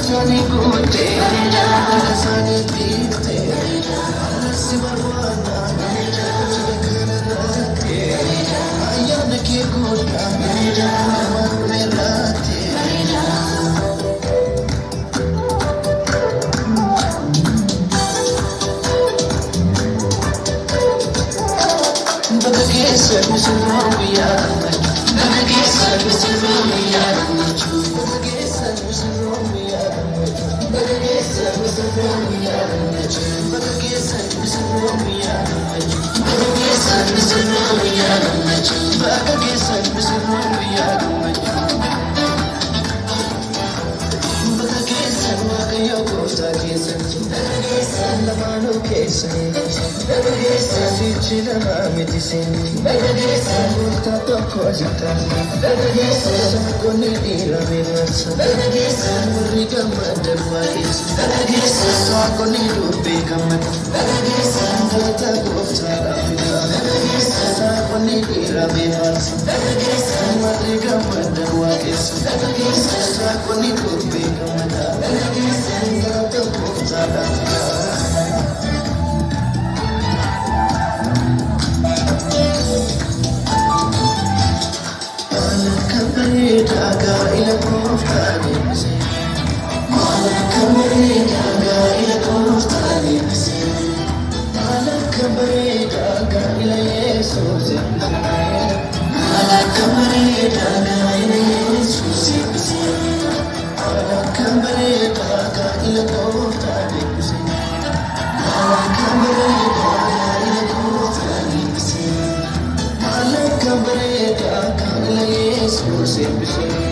Sani kote, sani pite, sibarwana, ayan ke kota, merate. Bagage service roya, bagage service roya, bagage service roya, bagage service roya, bagage service roya, bagage service roya, bagage service roya. Bagage sarwa kayo kosta kesan, bagage sarlamano kesan, bagage sarchila mamitin, bagage sarulta to kozita, bagage sarkoni dira mirasa, bagage sarmurika madarwais, bagage sarkoni rupe kamat, bagage sarta kosta afika, bagage sarkoni dira mirasa, bagage sarmurika madarwais, bagage sarkoni rupe kamat. Sempre